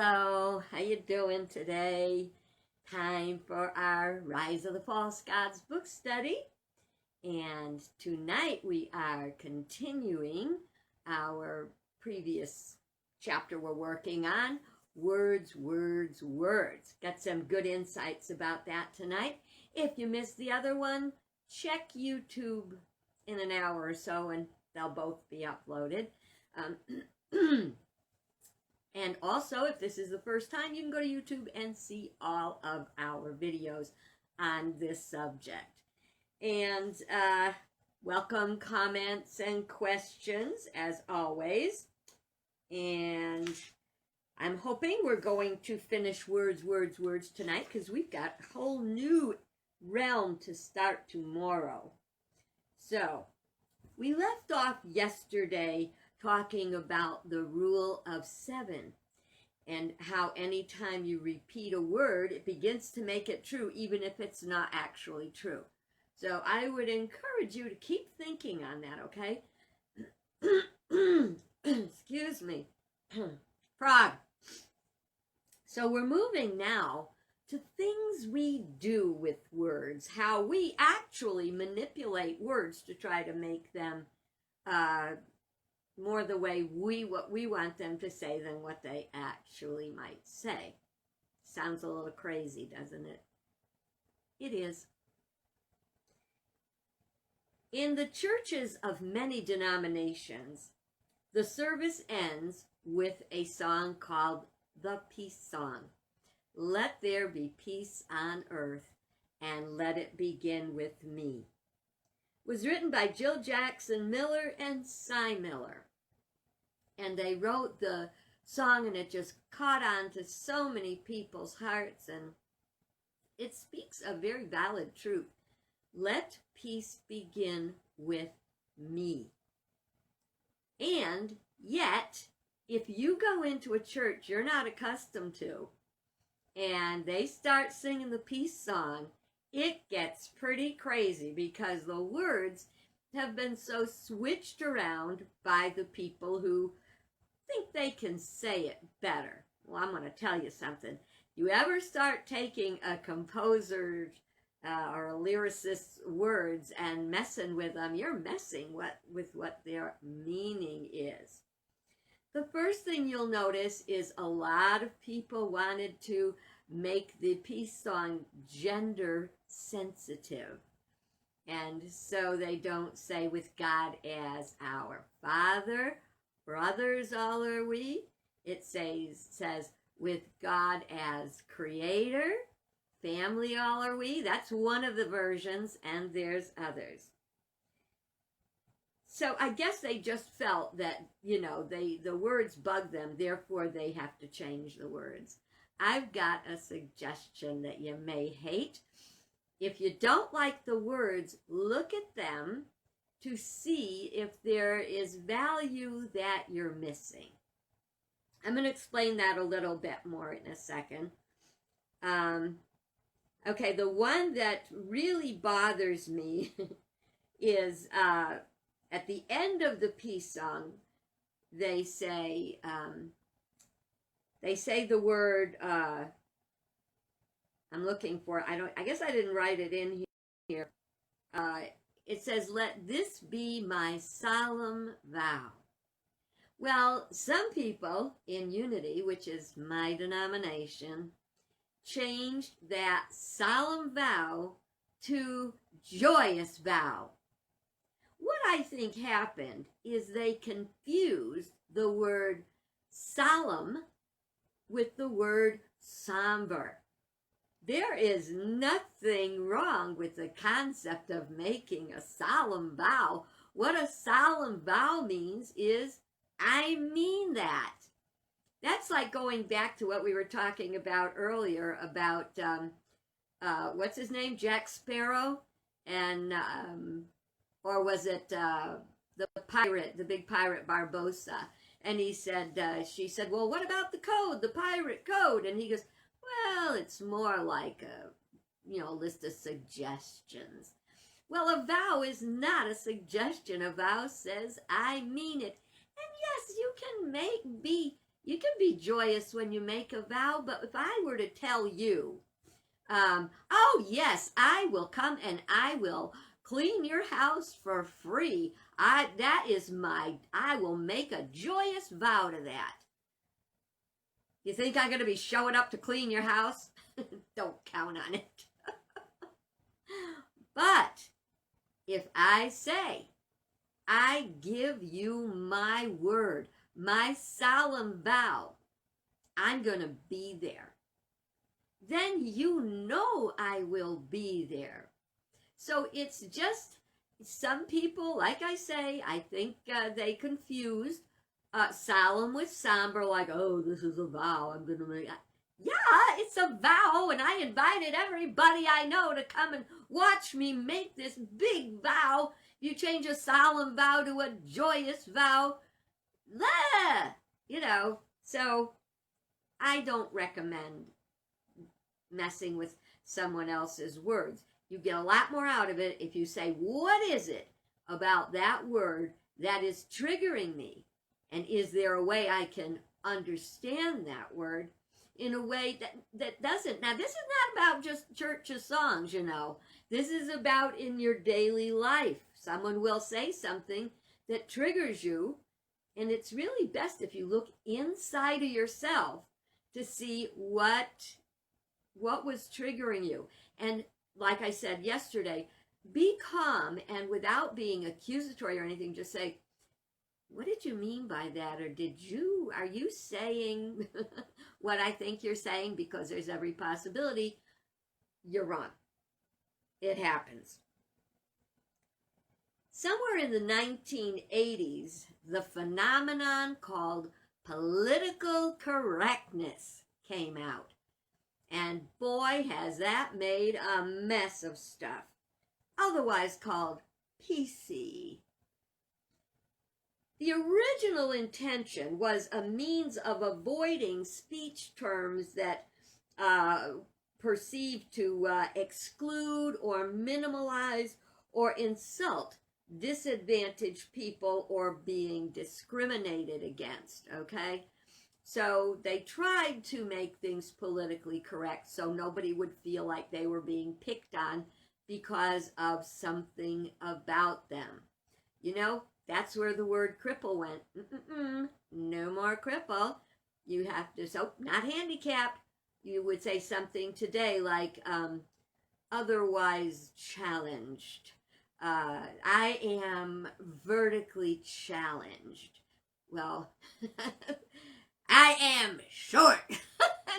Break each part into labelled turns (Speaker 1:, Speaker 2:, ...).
Speaker 1: Hello, how you doing today? Time for our Rise of the False Gods book study. And tonight we are continuing our previous chapter we're working on, Words, Words, Words. Got some good insights about that tonight. If you missed the other one, check YouTube in an hour or so and they'll both be uploaded. And also, if this is the first time, you can go to YouTube and see all of our videos on this subject. And welcome comments and questions, as always. And I'm hoping we're going to finish Words, Words, Words tonight, because we've got a whole new realm to start tomorrow. So, we left off yesterday talking about the rule of 7 and how anytime you repeat a word, it begins to make it true, even if it's not actually true. So I would encourage you to keep thinking on that, okay? Excuse me. Frog. So we're moving now to things we do with words, how we actually manipulate words to try to make them more the way what we want them to say than what they actually might say. Sounds a little crazy, doesn't it? It is. In the churches of many denominations, the service ends with a song called the Peace Song. Let there be peace on earth, and let it begin with me. It was written by Jill Jackson Miller and Cy Miller. And they wrote the song, and it just caught on to so many people's hearts, and it speaks a very valid truth. Let peace begin with me. And yet, if you go into a church you're not accustomed to, and they start singing the peace song, it gets pretty crazy because the words have been so switched around by the people who think they can say it better. Well, I'm going to tell you something. You ever start taking a composer's or a lyricist's words and messing with them, you're messing with what their meaning is. The first thing you'll notice is a lot of people wanted to make the peace song gender sensitive. And so they don't say with God as our Father, brothers all are we. It says with God as creator, family all are we. That's one of the versions, and there's others. So I guess they just felt that, the words bug them, therefore they have to change the words. I've got a suggestion that you may hate. If you don't like the words, look at them to see if there is value that you're missing. I'm going to explain that a little bit more in a second. Okay, the one that really bothers me is at the end of the peace song, they say the word, I'm looking for, I guess I didn't write it in here. It says, let this be my solemn vow. Well, some people in Unity, which is my denomination, changed that solemn vow to joyous vow. What I think happened is they confused the word solemn with the word somber. There is nothing wrong with the concept of making a solemn vow. What a solemn vow means is, I mean that. That's like going back to what we were talking about earlier about, what's his name, Jack Sparrow? And, or was it the pirate, the big pirate Barbossa? And he said, she said, well, what about the code, the pirate code? And he goes, well, it's more like a list of suggestions. Well, a vow is not a suggestion. A vow says, I mean it. And yes, you can You can be joyous when you make a vow, but if I were to tell you, oh yes, I will come and I will clean your house for free. I will make a joyous vow to that. You think I'm going to be showing up to clean your house? Don't count on it. But if I say, I give you my word, my solemn vow, I'm going to be there, then you know I will be there. So it's just, some people, like I say, I think they confused solemn with somber, like, oh, this is a vow I'm going to make. Yeah, it's a vow, and I invited everybody I know to come and watch me make this big vow. You change a solemn vow to a joyous vow. Blah! You know, so I don't recommend messing with someone else's words. You get a lot more out of it if you say, what is it about that word that is triggering me? And is there a way I can understand that word in a way that doesn't? Now, this is not about just church songs, you know. This is about in your daily life. Someone will say something that triggers you, and it's really best if you look inside of yourself to see what was triggering you. And like I said yesterday, be calm and without being accusatory or anything, just say, what did you mean by that? Or are you saying what I think you're saying? Because there's every possibility you're wrong. It happens. Somewhere in the 1980s, the phenomenon called political correctness came out. And boy, has that made a mess of stuff, otherwise called PC. The original intention was a means of avoiding speech terms that perceived to exclude or minimalize or insult disadvantaged people or being discriminated against, okay? So they tried to make things politically correct so nobody would feel like they were being picked on because of something about them. You know, that's where the word cripple went. No more cripple. You have to, so not handicapped. You would say something today like otherwise challenged. I am vertically challenged. Well, I am short.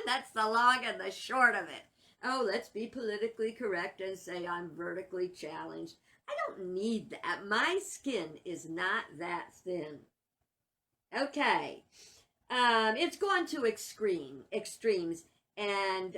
Speaker 1: That's the long and the short of it. Oh, let's be politically correct and say I'm vertically challenged. I don't need that. My skin is not that thin. Okay. It's gone to extremes. And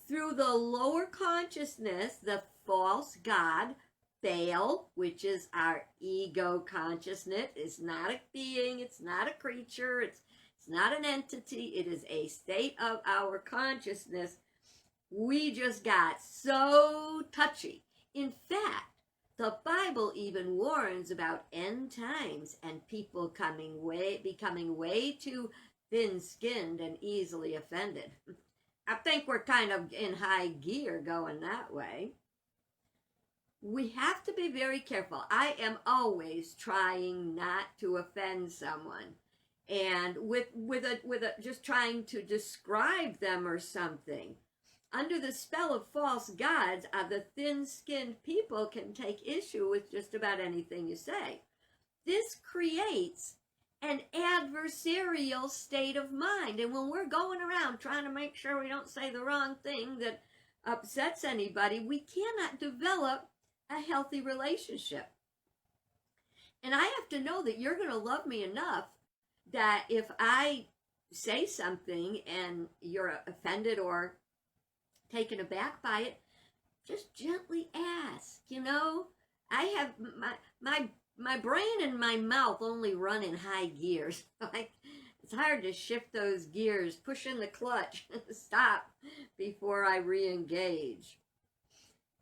Speaker 1: through the lower consciousness, the false god, Baal, which is our ego consciousness, is not a being, it's not a creature, it's not an entity, it is a state of our consciousness. We just got so touchy. In fact, the Bible even warns about end times and people becoming way too thin-skinned and easily offended. I think we're kind of in high gear going that way. We have to be very careful. I am always trying not to offend someone, and with just trying to describe them or something. Under the spell of false gods, the thin-skinned people can take issue with just about anything you say. This creates an adversarial state of mind, and when we're going around trying to make sure we don't say the wrong thing that upsets anybody, we cannot develop a healthy relationship. And I have to know that you're going to love me enough that if I say something and you're offended or taken aback by it, just gently ask, you know. I have my brain and my mouth only run in high gears. It's hard to shift those gears, push in the clutch, stop before I re-engage.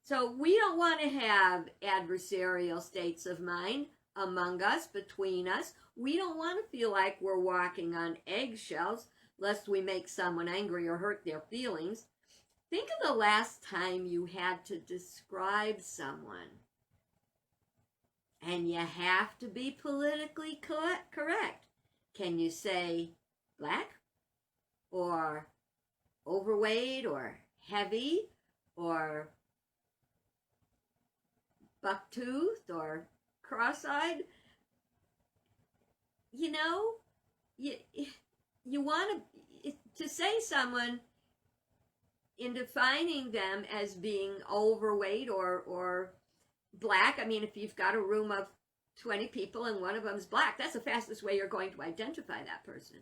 Speaker 1: So we don't want to have adversarial states of mind. among us, between us. We don't want to feel like we're walking on eggshells, lest we make someone angry or hurt their feelings. Think of the last time you had to describe someone, and you have to be politically correct. Can you say black, or overweight, or heavy, or buck-toothed, or cross-eyed? You know, you want to say someone in defining them as being overweight or black. I mean, if you've got a room of 20 people and one of them's black, that's the fastest way you're going to identify that person.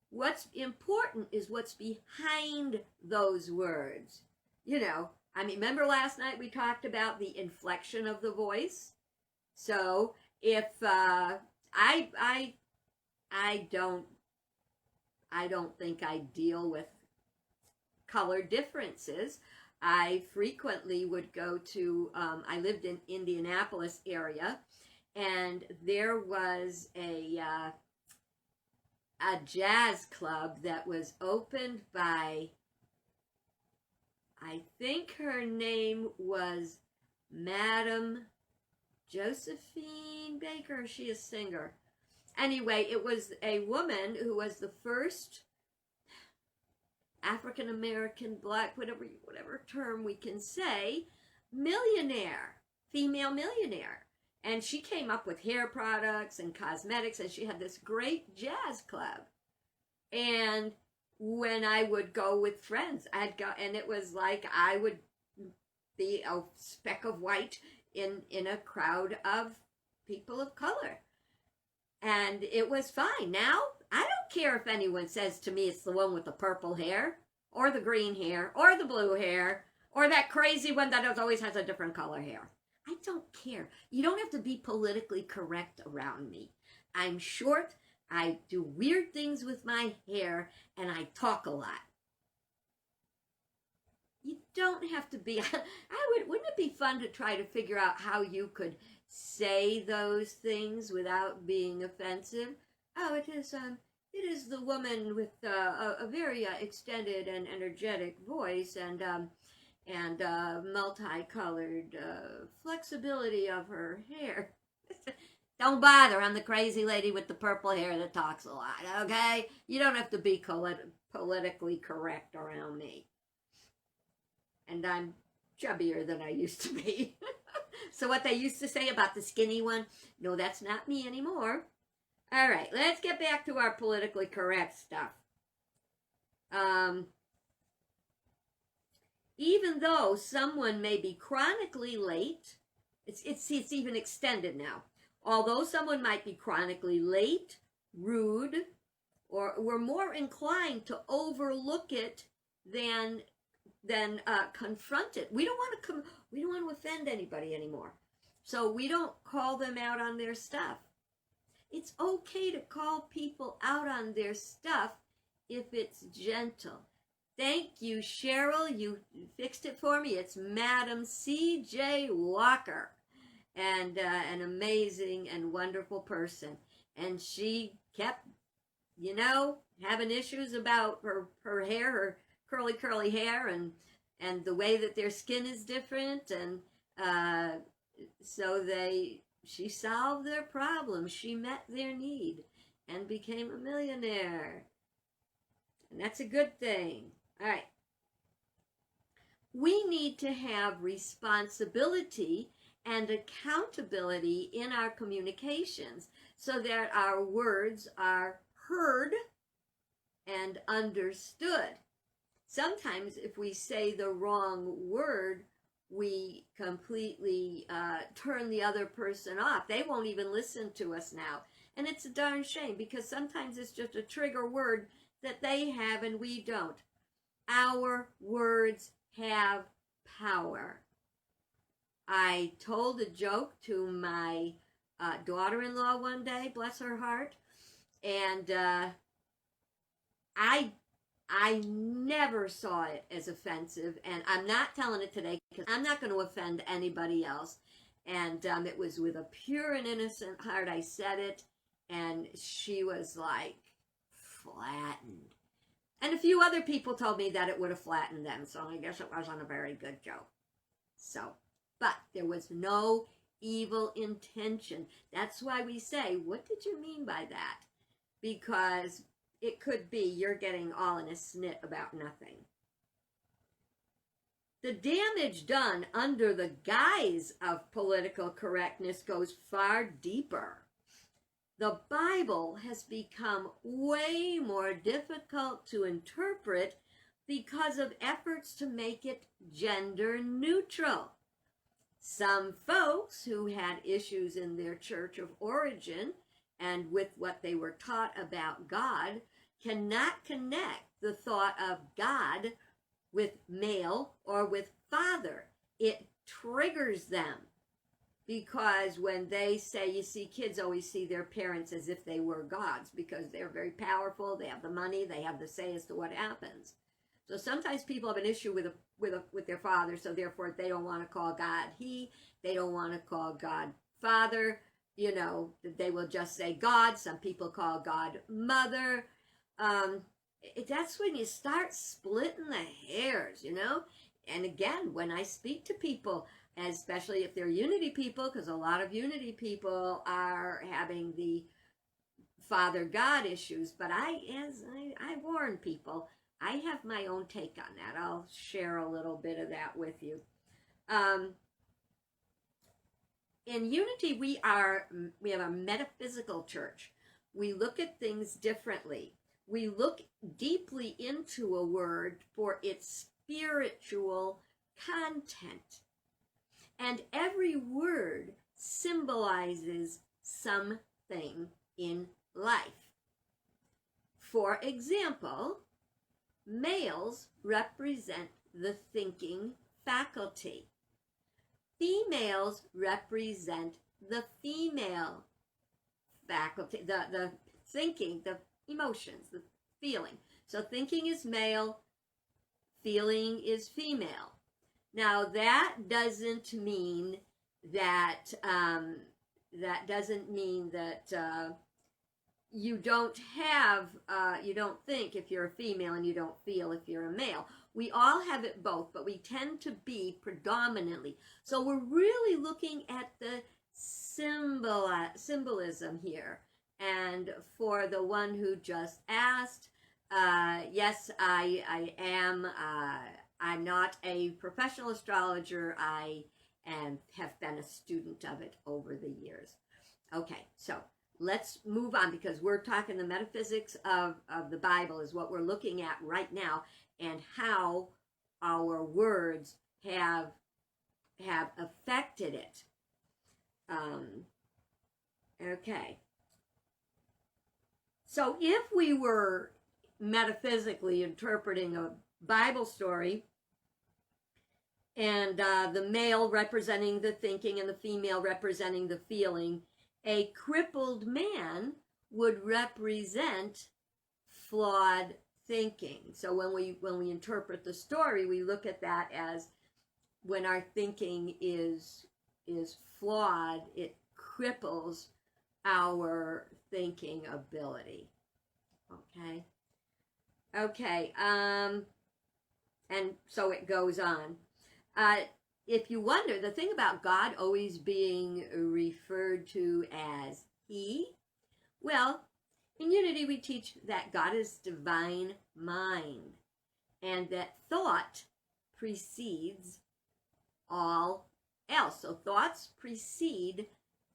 Speaker 1: What's important is what's behind those words. You know, I mean, remember last night we talked about the inflection of the voice? So if I don't think I deal with color differences. I frequently would go to, I lived in Indianapolis area, and there was a jazz club that was opened by, I think her name was Madam Josephine Baker. She is a singer. Anyway, it was a woman who was the first African-American, black, whatever term we can say, millionaire, female millionaire. And she came up with hair products and cosmetics, and she had this great jazz club. And when I would go with friends, I'd go, and it was like I would be a speck of white in a crowd of people of color. And it was fine. Now, I don't care if anyone says to me it's the one with the purple hair, or the green hair, or the blue hair, or that crazy one that always has a different color hair. I don't care. You don't have to be politically correct around me. I'm short, I do weird things with my hair, and I talk a lot. You don't have to be, wouldn't it be fun to try to figure out how you could say those things without being offensive? Oh, it is the woman with a very extended and energetic voice and multicolored flexibility of her hair. Don't bother, I'm the crazy lady with the purple hair that talks a lot, okay? You don't have to be politically correct around me. And I'm chubbier than I used to be. So what they used to say about the skinny one, no, that's not me anymore. All right, let's get back to our politically correct stuff. Even though someone may be chronically late, it's even extended now. Although someone might be chronically late, rude, or we're more inclined to overlook it than confront it. We don't want to offend anybody anymore. So we don't call them out on their stuff. It's okay to call people out on their stuff if it's gentle. Thank you, Cheryl. You fixed it for me. It's Madam C.J. Walker, and an amazing and wonderful person. And she kept, having issues about her hair, her curly hair, and the way that their skin is different, and so she solved their problem. She met their need and became a millionaire. And that's a good thing. All right. We need to have responsibility and accountability in our communications so that our words are heard and understood. Sometimes if we say the wrong word, we completely turn the other person off. They won't even listen to us now. And it's a darn shame because sometimes it's just a trigger word that they have and we don't. Our words have power. I told a joke to my daughter-in-law one day, bless her heart, and I never saw it as offensive, and I'm not telling it today because I'm not going to offend anybody else. And it was with a pure and innocent heart I said it, and she was like flattened. And a few other people told me that it would have flattened them, so I guess it wasn't a very good joke. So, but there was no evil intention. That's why we say, what did you mean by that? Because it could be you're getting all in a snit about nothing. The damage done under the guise of political correctness goes far deeper. The Bible has become way more difficult to interpret because of efforts to make it gender neutral. Some folks who had issues in their church of origin and with what they were taught about God cannot connect the thought of God with male or with father. It triggers them because when they say, you see, kids always see their parents as if they were gods because they're very powerful, they have the money, they have the say as to what happens. So sometimes people have an issue with their father, so therefore they don't want to call God he, they don't want to call God father, you know, they will just say God. Some people call God mother. That's when you start splitting the hairs, you know. And again, when I speak to people, especially if they're unity people, because a lot of unity people are having the Father God issues, but I warn people, I have my own take on that. I'll share a little bit of that with you. In unity, we have a metaphysical church. We look at things differently. We look deeply into a word for its spiritual content. And every word symbolizes something in life. For example, males represent the thinking faculty. Females represent the female faculty, the thinking, the emotions, the feeling. So thinking is male, feeling is female. Now that doesn't mean that you don't think if you're a female and you don't feel if you're a male. We all have it both, but we tend to be predominantly. So we're really looking at the symbolism here. And for the one who just asked, yes, I am. I'm not a professional astrologer. I have been a student of it over the years. Okay, so let's move on because we're talking the metaphysics of the Bible is what we're looking at right now and how our words have affected it. Okay. So if we were metaphysically interpreting a Bible story and the male representing the thinking and the female representing the feeling, a crippled man would represent flawed thinking. So when we interpret the story, we look at that as when our thinking is flawed, it cripples our thinking ability. Okay, and so it goes on. If you wonder, the thing about God always being referred to as he, well, in unity we teach that God is divine mind and that thought precedes all else. So thoughts precede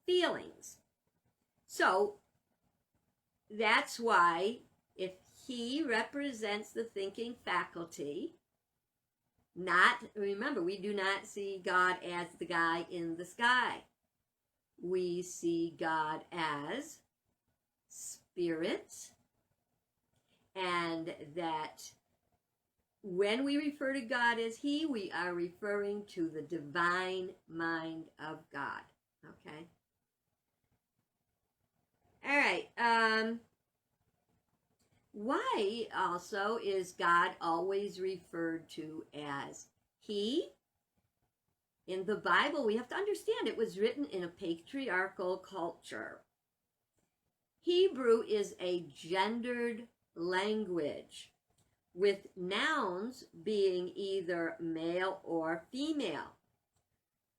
Speaker 1: feelings. So that's why if he represents the thinking faculty, remember, we do not see God as the guy in the sky. We see God as spirit, and that when we refer to God as he, we are referring to the divine mind of God. Okay? All right. Why also is God always referred to as he? In the Bible, we have to understand it was written in a patriarchal culture. Hebrew is a gendered language, with nouns being either male or female.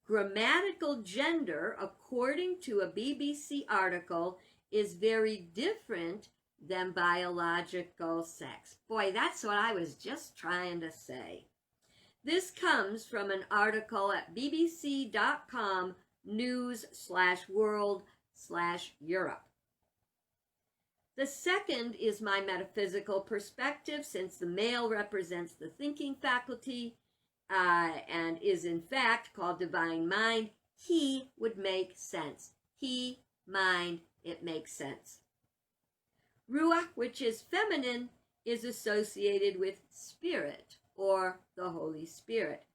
Speaker 1: Grammatical gender, according to a BBC article, is very different than biological sex. Boy, that's what I was just trying to say. This comes from an article at bbc.com news/world/Europe. The second is my metaphysical perspective. Since the male represents the thinking faculty and is in fact called divine mind, he would make sense. He, mind, it makes sense. Ruach, which is feminine, is associated with spirit or the Holy Spirit.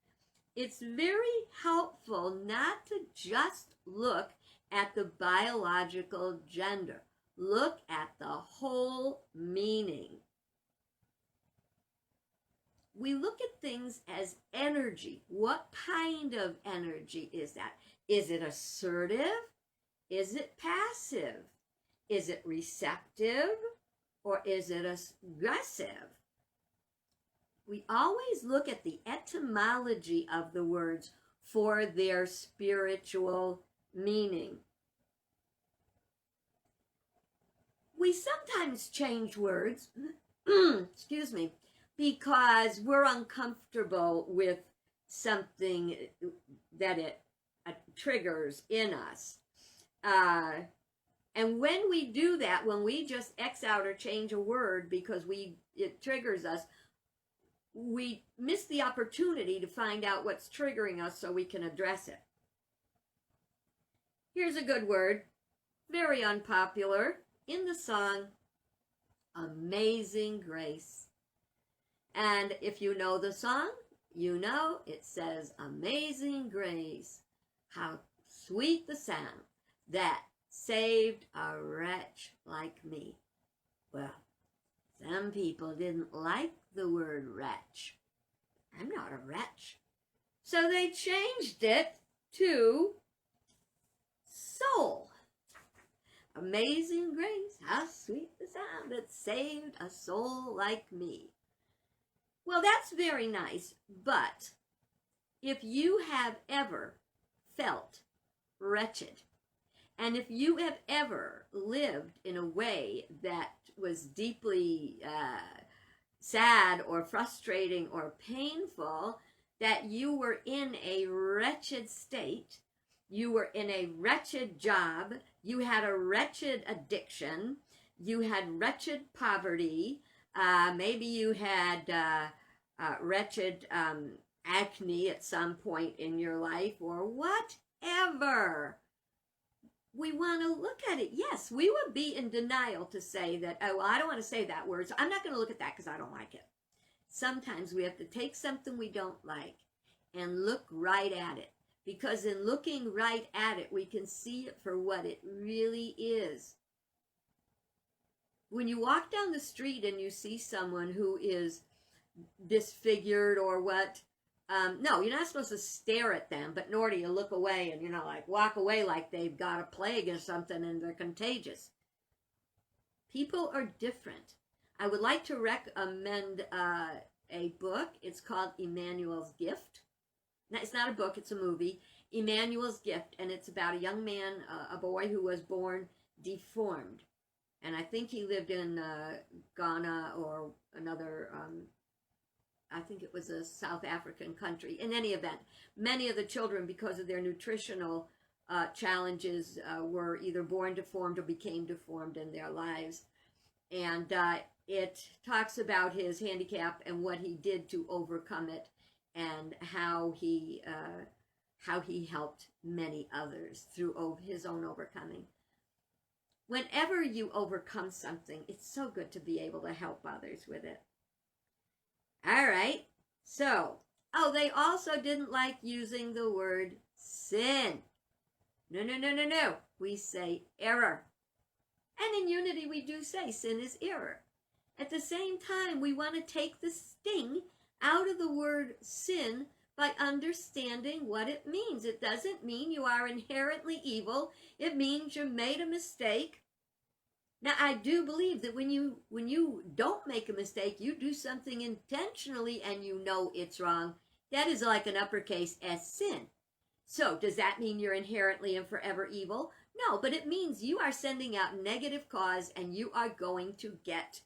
Speaker 1: It's very helpful not to just look at the biological gender. Look at the whole meaning. We look at things as energy. What kind of energy is that? Is it assertive? Is it passive? Is it receptive? Or is it aggressive? We always look at the etymology of the words for their spiritual meaning. We sometimes change words, excuse me, because we're uncomfortable with something that it triggers in us. And when we do that, when we just X out or change a word because it triggers us, we miss the opportunity to find out what's triggering us so we can address it. Here's a good word, very unpopular, in the song, Amazing Grace. And if you know the song, you know it says, Amazing Grace, how sweet the sound that saved a wretch like me. Well, some people didn't like the word wretch. I'm not a wretch. So they changed it to soul. Amazing grace, how sweet the sound that saved a soul like me. Well, that's very nice, but if you have ever felt wretched, and if you have ever lived in a way that was deeply sad or frustrating or painful, that you were in a wretched state, you were in a wretched job, you had a wretched addiction, you had wretched poverty, maybe you had wretched acne at some point in your life, or whatever. We want to look at it. Yes, we would be in denial to say that, oh, well, I don't want to say that word, so I'm not going to look at that because I don't like it. Sometimes we have to take something we don't like and look right at it, because in looking right at it, we can see it for what it really is. When you walk down the street and you see someone who is disfigured or what, no, you're not supposed to stare at them, but nor do you look away and, like walk away like they've got a plague or something and they're contagious. People are different. I would like to recommend a book. It's called Emmanuel's Gift. Now, it's not a book, it's a movie. Emmanuel's Gift, and it's about a young man, a boy who was born deformed. And I think he lived in Ghana or another I think it was a South African country. In any event, many of the children, because of their nutritional challenges, were either born deformed or became deformed in their lives. And it talks about his handicap and what he did to overcome it, and how he helped many others through his own overcoming. Whenever you overcome something, it's so good to be able to help others with it. All right, so, they also didn't like using the word sin. No. We say error. And in unity, we do say sin is error. At the same time, we want to take the sting out of the word sin by understanding what it means. It doesn't mean you are inherently evil. It means you made a mistake. Now, I do believe that when you don't make a mistake, you do something intentionally and you know it's wrong. That is like an uppercase S sin. So, does that mean you're inherently and forever evil? No, but it means you are sending out negative cause and you are going to get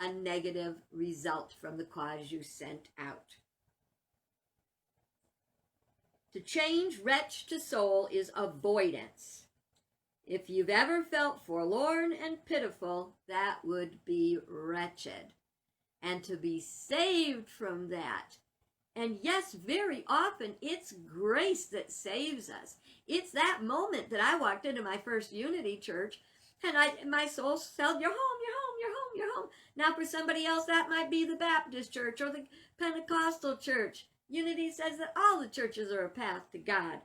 Speaker 1: a negative result from the cause you sent out. To change wretch to soul is avoidance. If you've ever felt forlorn and pitiful, that would be wretched. And to be saved from that, and yes, very often it's grace that saves us. It's that moment that I walked into my first Unity church and my soul said, you're home, you're home, you're home, you're home. Now for somebody else, that might be the Baptist church or the Pentecostal church. Unity says that all the churches are a path to God.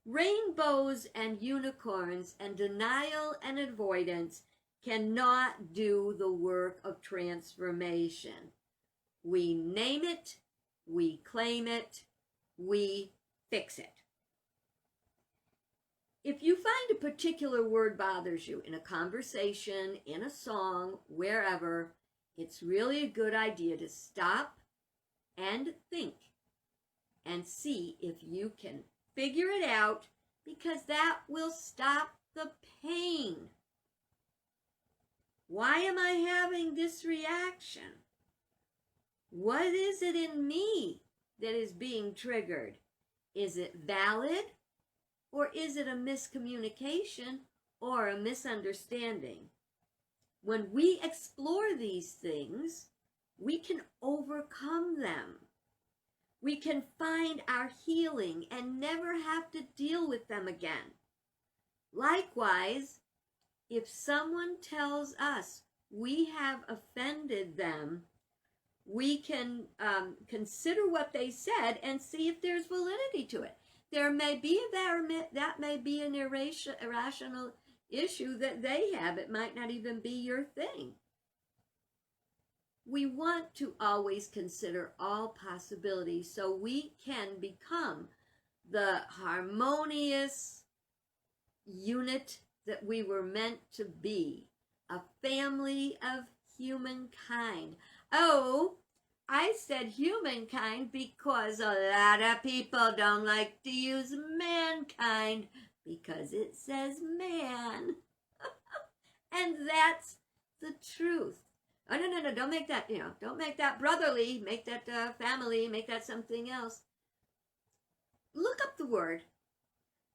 Speaker 1: Rainbows and unicorns and denial and avoidance cannot do the work of transformation. We name it, we claim it, we fix it. If you find a particular word bothers you in a conversation, in a song, wherever, it's really a good idea to stop and think and see if you can figure it out, because that will stop the pain. Why am I having this reaction? What is it in me that is being triggered? Is it valid, or is it a miscommunication or a misunderstanding? When we explore these things, we can overcome them. We can find our healing and never have to deal with them again. Likewise, if someone tells us we have offended them, we can consider what they said and see if there's validity to it. There may be that may be an irrational issue that they have. It might not even be your thing. We want to always consider all possibilities so we can become the harmonious unit that we were meant to be, a family of humankind. Oh, I said humankind because a lot of people don't like to use mankind because it says man. And that's the truth. Oh, no, don't make that, don't make that brotherly, make that family, make that something else. Look up the word.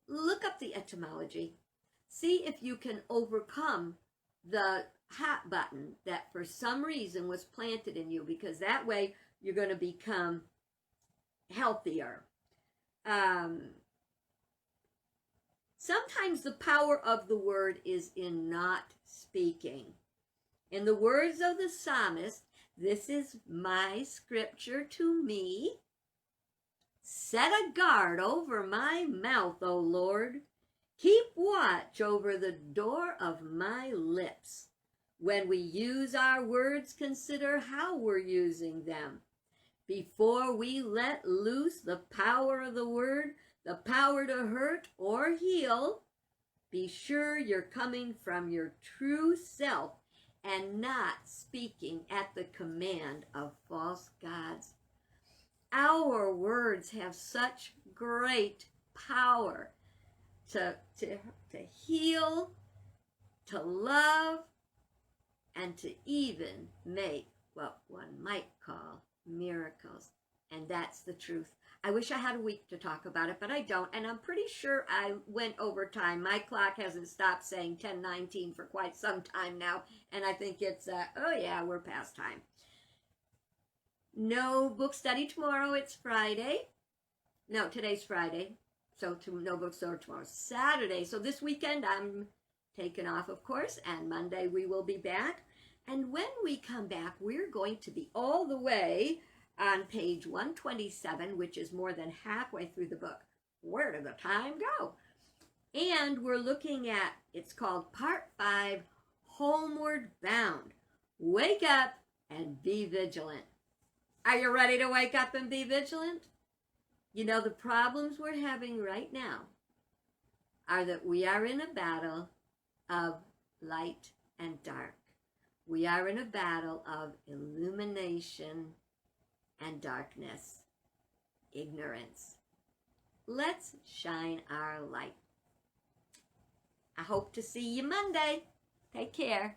Speaker 1: Look up the etymology. See if you can overcome the hot button that for some reason was planted in you, because that way you're going to become healthier. Sometimes the power of the word is in not speaking. In the words of the psalmist, this is my scripture to me. Set a guard over my mouth, O Lord. Keep watch over the door of my lips. When we use our words, consider how we're using them. Before we let loose the power of the word, the power to hurt or heal, be sure you're coming from your true self and not speaking at the command of false gods. Our words have such great power to heal, to love, and to even make what one might call miracles. And that's the truth. I wish I had a week to talk about it, but I don't. And I'm pretty sure I went over time. My clock hasn't stopped saying 10:19 for quite some time now. And I think it's, oh yeah, we're past time. No book study tomorrow. It's Friday. No, today's Friday. So no book study tomorrow. Saturday. So this weekend I'm taken off, of course. And Monday we will be back. And when we come back, we're going to be all the way on page 127, which is more than halfway through the book. Where did the time go? And we're looking at, it's called Part 5, Homeward Bound. Wake up and be vigilant. Are you ready to wake up and be vigilant? You know, the problems we're having right now are that we are in a battle of light and dark. We are in a battle of illumination and darkness, ignorance. Let's shine our light. I hope to see you Monday. Take care.